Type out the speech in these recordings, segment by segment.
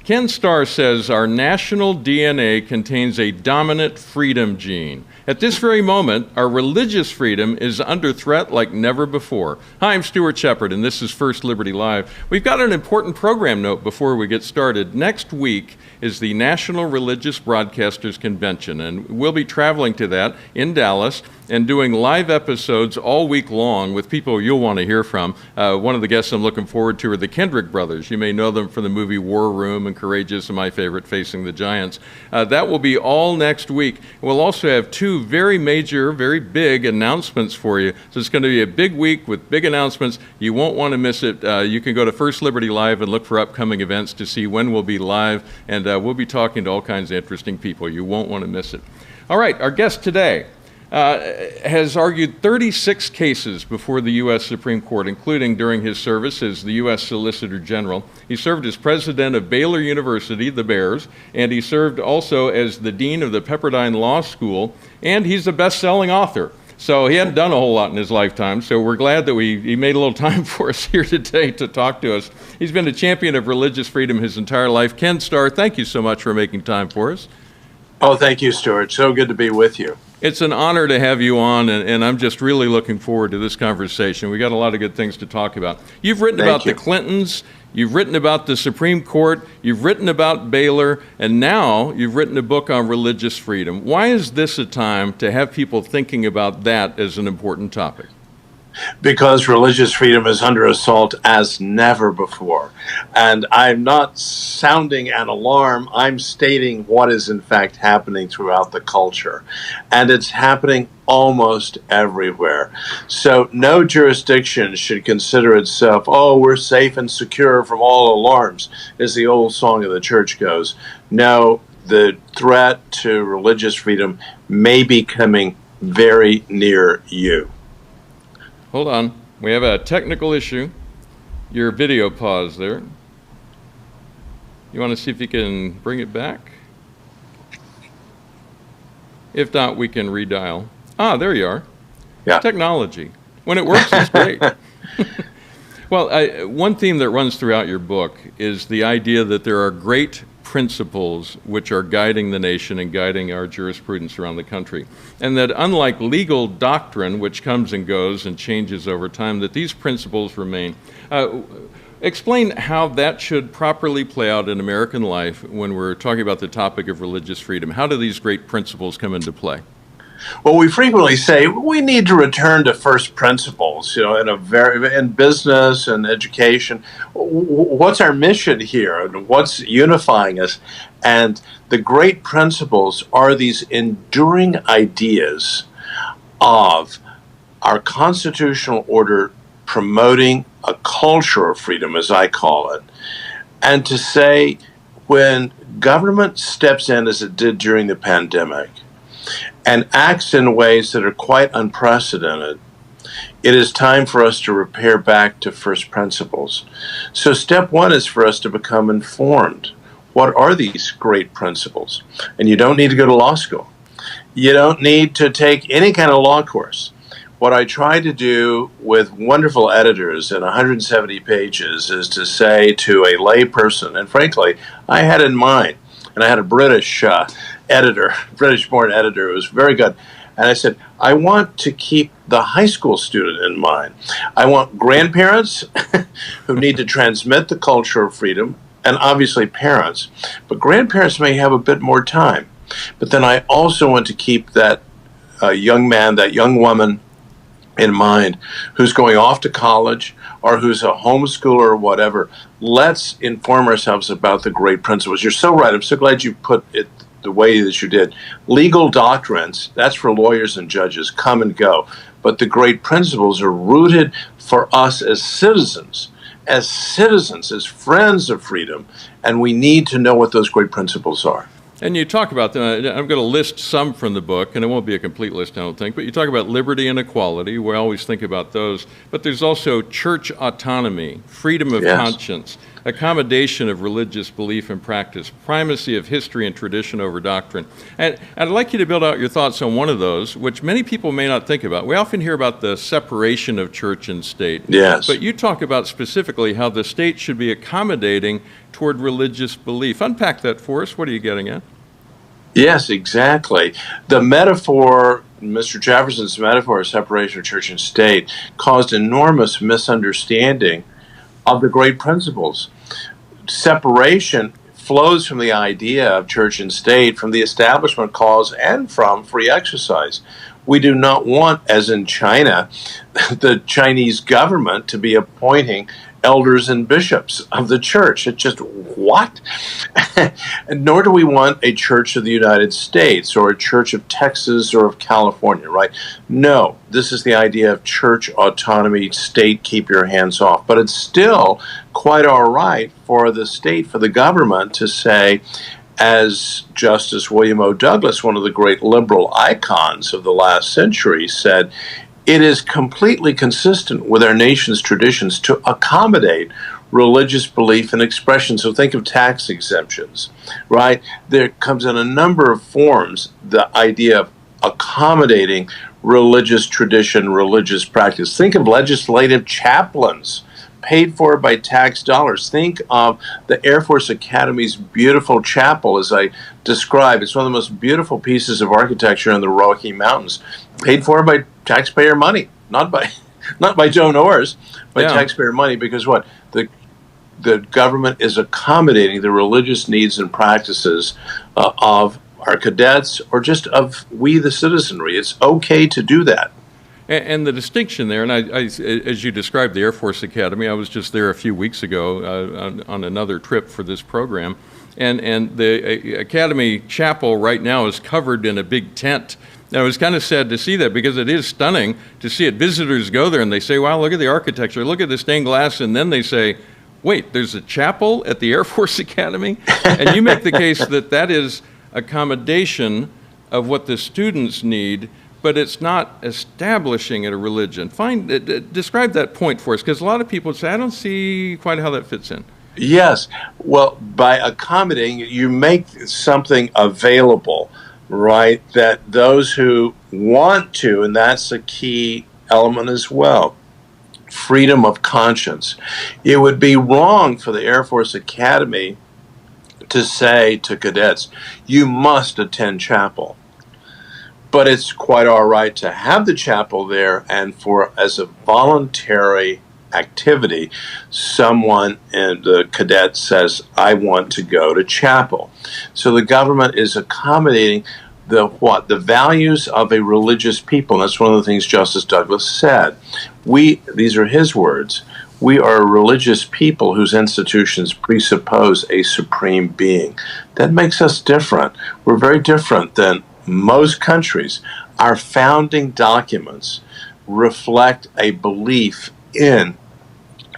Ken Starr says our national DNA contains a dominant freedom gene. At this very moment, our religious freedom is under threat like never before. Hi, I'm Stuart Shepard, and this is First Liberty Live. We've got an important program note before we get started. Next week is the National Religious Broadcasters Convention, and we'll be traveling to that in Dallas and doing live episodes all week long with people you'll want to hear from. One of the guests I'm looking forward to are the Kendrick brothers. You may know them from the movie War Room and Courageous, and my favorite, Facing the Giants. That will be all next week. We'll also have two very major, very big announcements for you. So it's going to be a big week with big announcements. You won't want to miss it. You can go to First Liberty Live and look for upcoming events to see when we'll be live, and we'll be talking to all kinds of interesting people. You won't want to miss it. All right, our guest today has argued 36 cases before the U.S. Supreme Court, including during his service as the U.S. Solicitor General. He served as president of Baylor University, the Bears, and he served also as the dean of the Pepperdine Law School, and he's a best-selling author. So he hadn't done a whole lot in his lifetime, so we're glad that he made a little time for us here today to talk to us. He's been a champion of religious freedom his entire life. Ken Starr, thank you so much for making time for us. Oh, thank you, Stuart. So good to be with you. It's an honor to have you on, and I'm just really looking forward to this conversation. We got a lot of good things to talk about. You've written about the Clintons, you've written about the Supreme Court, you've written about Baylor, and now you've written a book on religious freedom. Why is this a time to have people thinking about that as an important topic? Because religious freedom is under assault as never before. And I'm not sounding an alarm, I'm stating what is in fact happening throughout the culture. And it's happening almost everywhere. So no jurisdiction should consider itself, oh, we're safe and secure from all alarms, as the old song of the church goes. No, the threat to religious freedom may be coming very near you. Hold on. We have a technical issue. Your video paused there. You want to see if you can bring it back? If not, we can redial. Ah, there you are. Yeah. Technology. When it works, it's great. Well, one theme that runs throughout your book is the idea that there are great principles which are guiding the nation and guiding our jurisprudence around the country. And that unlike legal doctrine, which comes and goes and changes over time, that these principles remain. Explain how that should properly play out in American life when we're talking about the topic of religious freedom. How do these great principles come into play? Well, we frequently say we need to return to first principles, in business and education. What's our mission here and what's unifying us? And the great principles are these enduring ideas of our constitutional order promoting a culture of freedom, as I call it. And to say when government steps in, as it did during the pandemic, and acts in ways that are quite unprecedented, it is time for us to repair back to first principles. So step one is for us to become informed. What are these great principles? And you don't need to go to law school. You don't need to take any kind of law course. What I try to do with wonderful editors in 170 pages is to say to a lay person, and frankly, I had in mind, and I had a British editor, British-born editor, who was very good. And I said, I want to keep the high school student in mind. I want grandparents who need to transmit the culture of freedom, and obviously parents. But grandparents may have a bit more time. But then I also want to keep that young man, that young woman in mind who's going off to college or who's a homeschooler or whatever. Let's inform ourselves about the great principles. You're so right. I'm so glad you put it the way that you did. Legal doctrines, that's for lawyers and judges, come and go. But the great principles are rooted for us as citizens, as friends of freedom, and we need to know what those great principles are. And you talk about them. I'm going to list some from the book, and it won't be a complete list, I don't think, but you talk about liberty and equality. We always think about those. But there's also church autonomy, freedom of conscience, accommodation of religious belief and practice, primacy of history and tradition over doctrine. And I'd like you to build out your thoughts on one of those, which many people may not think about. We often hear about the separation of church and state. Yes. But you talk about specifically how the state should be accommodating toward religious belief. Unpack that for us. What are you getting at? Yes, exactly. The metaphor, Mr. Jefferson's metaphor of separation of church and state, caused enormous misunderstanding of the great principles. Separation flows from the idea of church and state, from the establishment clause, and from free exercise. We do not want, as in China, the Chinese government to be appointing elders and bishops of the church. It's just, what? Nor do we want a church of the United States or a church of Texas or of California, right? No, this is the idea of church autonomy, state, keep your hands off. But it's still quite all right for the state, for the government to say, as Justice William O. Douglas, one of the great liberal icons of the last century, said, it is completely consistent with our nation's traditions to accommodate religious belief and expression. So think of tax exemptions, right? There comes in a number of forms the idea of accommodating religious tradition, religious practice. Think of legislative chaplains paid for by tax dollars. Think of the Air Force Academy's beautiful chapel, as I described. It's one of the most beautiful pieces of architecture in the Rocky Mountains, paid for by taxpayer money, not by donors, by taxpayer money. Because what? The government is accommodating the religious needs and practices of our cadets, or just of we the citizenry. It's okay to do that. And the distinction there, and I, as you described the Air Force Academy, I was just there a few weeks ago on another trip for this program, and the Academy Chapel right now is covered in a big tent. And it was kind of sad to see that, because it is stunning to see it. Visitors go there and they say, wow, look at the architecture, look at the stained glass, and then they say, wait, there's a chapel at the Air Force Academy? And you make the case that that is accommodation of what the students need, but it's not establishing a religion. Describe that point for us, because a lot of people say, I don't see quite how that fits in. Yes. Well, by accommodating, you make something available, right, that those who want to, and that's a key element as well, freedom of conscience. It would be wrong for the Air Force Academy to say to cadets, you must attend chapel. But it's quite all right to have the chapel there, and for, as a voluntary activity, someone in the cadet says, I want to go to chapel. So the government is accommodating the values of a religious people. And that's one of the things Justice Douglas said. These are his words, we are a religious people whose institutions presuppose a supreme being. That makes us different. We're very different than most countries. Our founding documents reflect a belief in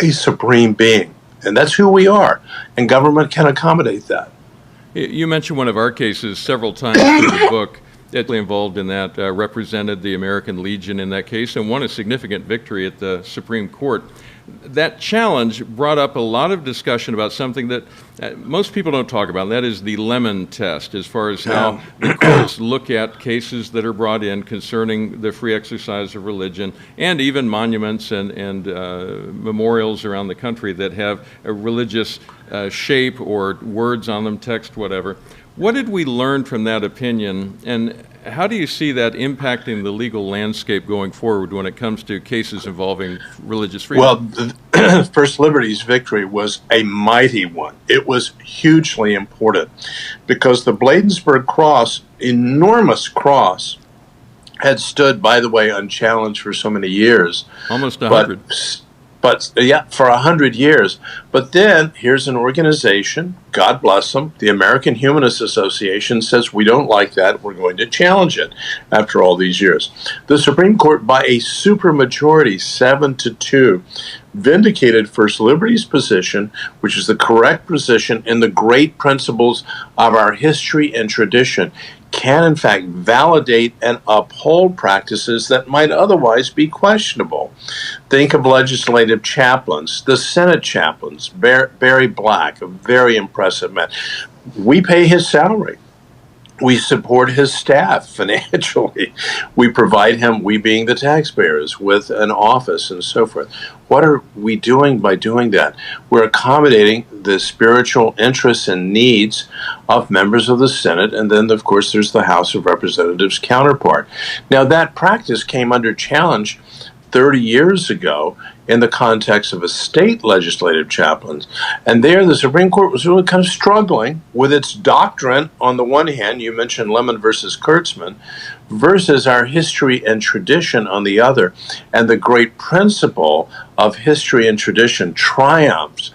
a supreme being, and that's who we are, and government can accommodate that. You mentioned one of our cases several times in the book. Deadly involved in that, represented the American Legion in that case, and won a significant victory at the Supreme Court. That challenge brought up a lot of discussion about something that most people don't talk about, and that is the Lemon test, as far as how the courts look at cases that are brought in concerning the free exercise of religion, and even monuments and memorials around the country that have a religious shape or words on them, text, whatever. What did we learn from that opinion, and how do you see that impacting the legal landscape going forward when it comes to cases involving religious freedom? Well, First Liberty's victory was a mighty one. It was hugely important because the Bladensburg Cross, enormous cross, had stood, by the way, unchallenged for so many years. Almost 100. But yeah, for 100 years. But then here's an organization, God bless them, the American Humanist Association says, we don't like that, we're going to challenge it after all these years. The Supreme Court, by a supermajority, 7-2, vindicated First Liberty's position, which is the correct position in the great principles of our history and tradition, can in fact validate and uphold practices that might otherwise be questionable. Think of legislative chaplains, the Senate chaplains, Barry Black, a very impressive man. We pay his salary. We support his staff financially. We provide him, we being the taxpayers, with an office and so forth. What are we doing by doing that? We're accommodating the spiritual interests and needs of members of the Senate, and then, of course, there's the House of Representatives counterpart. Now, that practice came under challenge 30 years ago in the context of a state legislative chaplain. And there, the Supreme Court was really kind of struggling with its doctrine on the one hand, you mentioned Lemon versus Kurtzman, versus our history and tradition on the other. And the great principle of history and tradition triumphs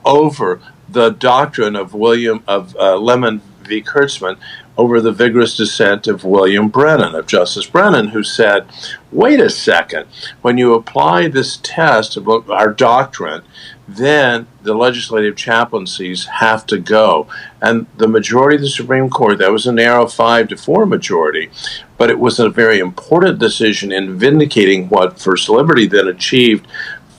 over the doctrine of Lemon v. Kurtzman, over the vigorous dissent of of Justice Brennan, who said, wait a second, when you apply this test of our doctrine, then the legislative chaplaincies have to go. And the majority of the Supreme Court, that was a narrow 5-4 majority, but it was a very important decision in vindicating what First Liberty then achieved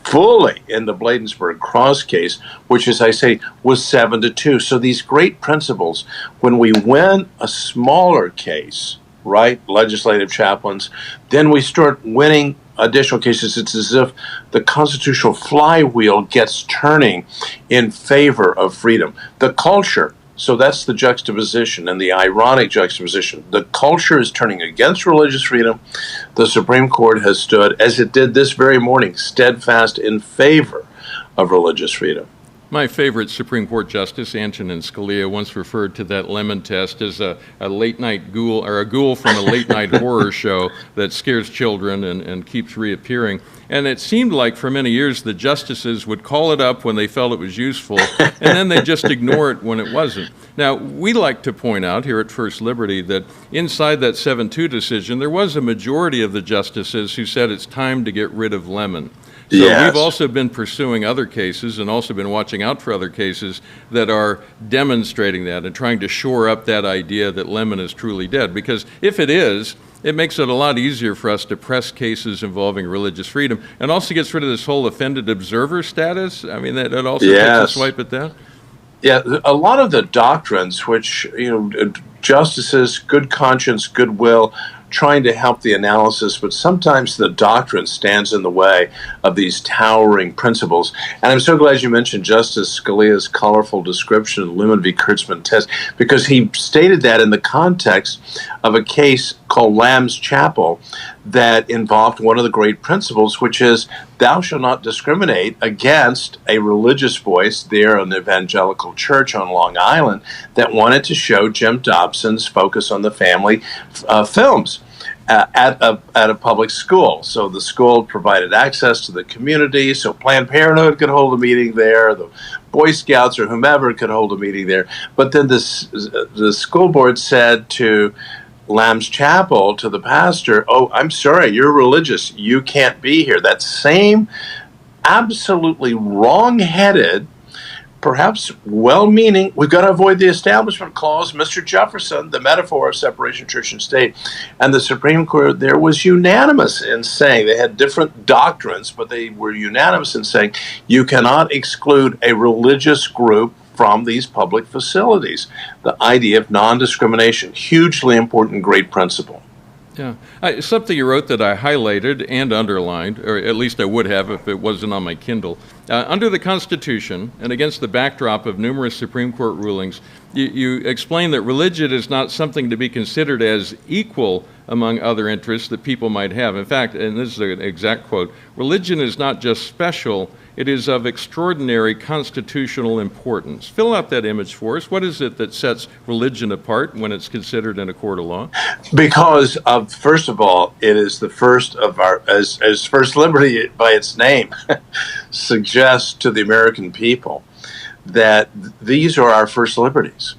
fully in the Bladensburg Cross case, which, as I say, was 7-2. So these great principles, when we win a smaller case, right, legislative chaplains, then we start winning additional cases. It's as if the constitutional flywheel gets turning in favor of freedom. The culture, so that's the juxtaposition and the ironic juxtaposition. The culture is turning against religious freedom. The Supreme Court has stood, as it did this very morning, steadfast in favor of religious freedom. My favorite Supreme Court Justice, Antonin Scalia, once referred to that lemon test as a late-night ghoul, or a ghoul from a late-night horror show that scares children and keeps reappearing. And it seemed like for many years the justices would call it up when they felt it was useful, and then they'd just ignore it when it wasn't. Now, we like to point out here at First Liberty that inside that 7-2 decision, there was a majority of the justices who said it's time to get rid of lemon. So Yes. we've also been pursuing other cases and also been watching out for other cases that are demonstrating that and trying to shore up that idea that lemon is truly dead. Because if it is, it makes it a lot easier for us to press cases involving religious freedom, and also gets rid of this whole offended observer status. I mean, that also takes a swipe at that. Yeah, a lot of the doctrines which, justices, good conscience, goodwill, trying to help the analysis, but sometimes the doctrine stands in the way of these towering principles. And I'm so glad you mentioned Justice Scalia's colorful description of the Lemon v. Kurtzman test, because he stated that in the context of a case called Lamb's Chapel that involved one of the great principles, which is thou shalt not discriminate against a religious voice there in the evangelical church on Long Island that wanted to show Jim Dobson's Focus on the Family films at a public school. So the school provided access to the community, so Planned Parenthood could hold a meeting there, the Boy Scouts or whomever could hold a meeting there. But then the school board said to Lamb's Chapel, to the pastor, oh, I'm sorry, you're religious, you can't be here. That same absolutely wrong-headed, perhaps well-meaning, we've got to avoid the Establishment Clause, Mr. Jefferson, the metaphor of separation of church and state. And the Supreme Court there was unanimous in saying, they had different doctrines, but they were unanimous in saying, you cannot exclude a religious group from these public facilities. The idea of non-discrimination, hugely important, great principle. Yeah. Something you wrote that I highlighted and underlined, or at least I would have if it wasn't on my Kindle. Under the Constitution, and against the backdrop of numerous Supreme Court rulings, you explain that religion is not something to be considered as equal among other interests that people might have. In fact, and this is an exact quote, religion is not just special, it is of extraordinary constitutional importance. Fill out that image for us. What is it that sets religion apart when it's considered in a court of law? Because first of all, it is the first of our, as First Liberty by its name suggests to the American people, that these are our first liberties.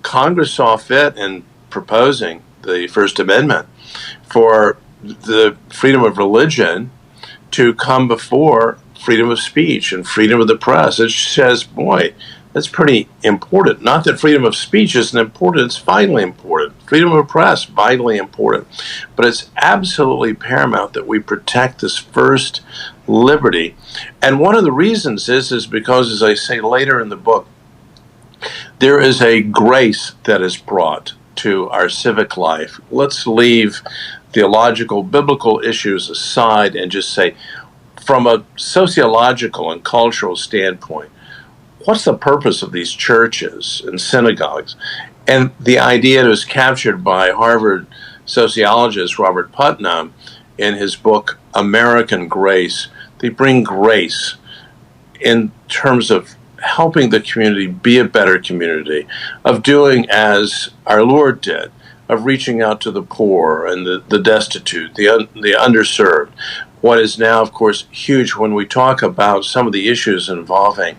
Congress saw fit in proposing the First Amendment for the freedom of religion to come before freedom of speech and freedom of the press. It says, boy, that's pretty important. Not that freedom of speech isn't important, it's vitally important. Freedom of press, vitally important. But it's absolutely paramount that we protect this first liberty. And one of the reasons is because, as I say later in the book, there is a grace that is brought to our civic life. Let's leave theological, biblical issues aside and just say, from a sociological and cultural standpoint, what's the purpose of these churches and synagogues? And the idea was captured by Harvard sociologist Robert Putnam in his book, American Grace. They bring grace in terms of helping the community be a better community, of doing as our Lord did, of reaching out to the poor and the destitute, the underserved. What is now, of course, huge when we talk about some of the issues involving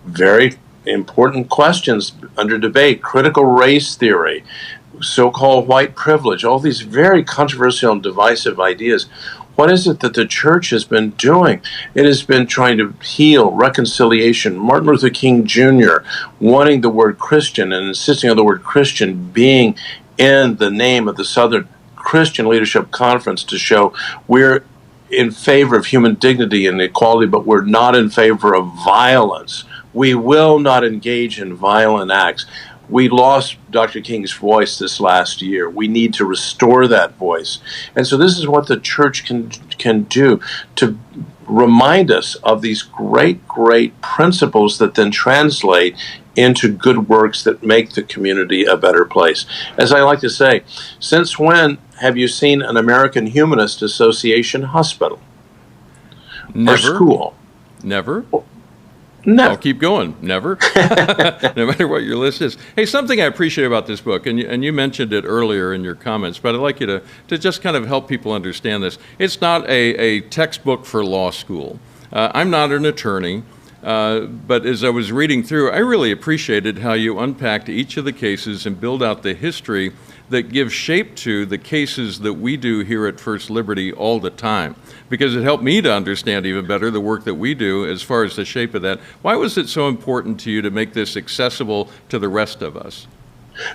very important questions under debate, critical race theory, so-called white privilege, all these very controversial and divisive ideas. What is it that the church has been doing? It has been trying to heal, reconciliation. Martin Luther King Jr. wanting the word Christian and insisting on the word Christian being in the name of the Southern Christian Leadership Conference to show we're in favor of human dignity and equality, but we're not in favor of violence. We will not engage in violent acts. We lost Dr. King's voice this last year. We need to restore that voice. And so this is what the church can do to remind us of these great, great principles that then translate into good works that make the community a better place. As I like to say, since when have you seen an American Humanist Association hospital? Never. Or school? Never. No. I'll keep going. Never. No matter what your list is. Hey, something I appreciate about this book, and you mentioned it earlier in your comments, but I'd like you to just kind of help people understand this. It's not a textbook for law school. I'm not an attorney, but as I was reading through, I really appreciated how you unpacked each of the cases and build out the history that gives shape to the cases that we do here at First Liberty all the time, because it helped me to understand even better the work that we do as far as the shape of that. Why was it so important to you to make this accessible to the rest of us?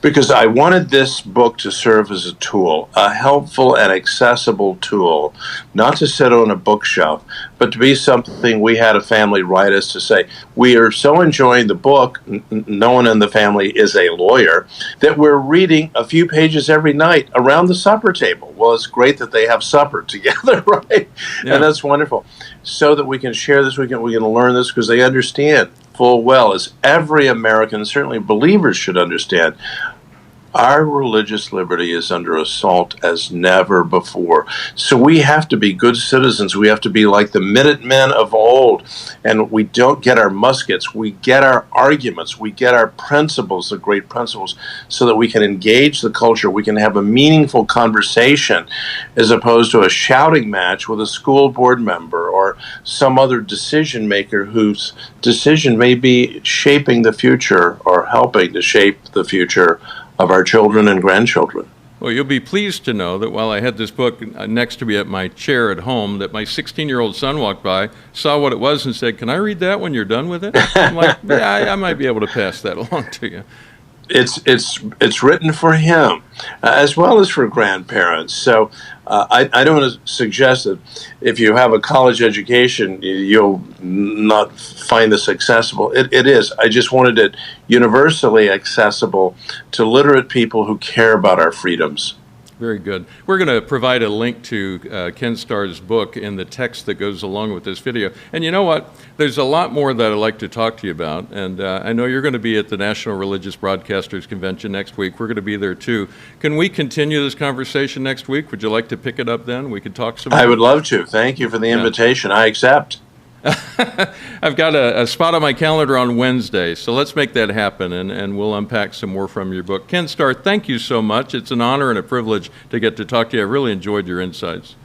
Because I wanted this book to serve as a tool, a helpful and accessible tool, not to sit on a bookshelf, but to be something we had a family write us to say, we are so enjoying the book, no one in the family is a lawyer, that we're reading a few pages every night around the supper table. Well, it's great that they have supper together, right? Yeah. And that's wonderful. So that we can share this, we can learn this, because they understand full well, as every American, certainly believers should understand, our religious liberty is under assault as never before. So we have to be good citizens. We have to be like the Minutemen of old. And we don't get our muskets. We get our arguments. We get our principles, the great principles, so that we can engage the culture. We can have a meaningful conversation as opposed to a shouting match with a school board member or some other decision maker whose decision may be shaping the future or helping to shape the future of our children and grandchildren. Well, you'll be pleased to know that while I had this book next to me at my chair at home, that my 16-year-old son walked by, saw what it was, and said, "Can I read that when you're done with it?" I'm like, "Yeah, I might be able to pass that along to you." It's written for him as well as for grandparents. So I don't want to suggest that if you have a college education, you'll not find this accessible. It is. I just wanted it universally accessible to literate people who care about our freedoms. Very good. We're going to provide a link to Ken Starr's book in the text that goes along with this video. And you know what? There's a lot more that I'd like to talk to you about. And I know you're going to be at the National Religious Broadcasters Convention next week. We're going to be there too. Can we continue this conversation next week? Would you like to pick it up then? We could talk some more. I would love to. Thank you for the invitation. I accept. I've got a spot on my calendar on Wednesday, so let's make that happen, and we'll unpack some more from your book. Ken Starr, thank you so much. It's an honor and a privilege to get to talk to you. I really enjoyed your insights.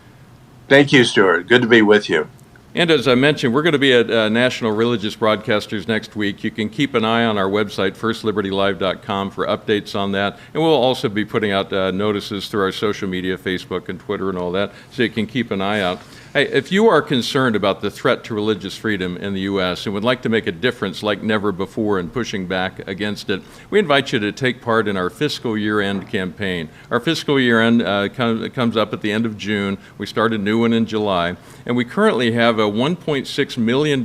Thank you, Stuart. Good to be with you. And as I mentioned, we're going to be at National Religious Broadcasters next week. You can keep an eye on our website, firstlibertylive.com, for updates on that. And we'll also be putting out notices through our social media, Facebook and Twitter and all that, so you can keep an eye out. Hey, if you are concerned about the threat to religious freedom in the U.S. and would like to make a difference like never before in pushing back against it, we invite you to take part in our fiscal year-end campaign. Our fiscal year-end comes up at the end of June. We start a new one in July. And we currently have a $1.6 million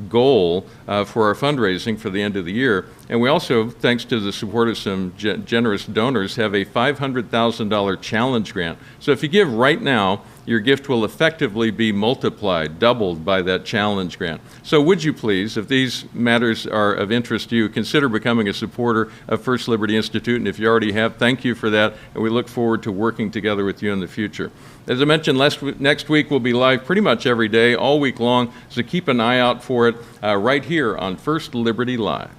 goal for our fundraising for the end of the year. And we also, thanks to the support of some generous donors, have a $500,000 challenge grant. So if you give right now, your gift will effectively be multiplied, doubled by that challenge grant. So would you please, if these matters are of interest to you, consider becoming a supporter of First Liberty Institute, and if you already have, thank you for that, and we look forward to working together with you in the future. As I mentioned, next week we'll be live pretty much every day, all week long, so keep an eye out for it right here on First Liberty Live.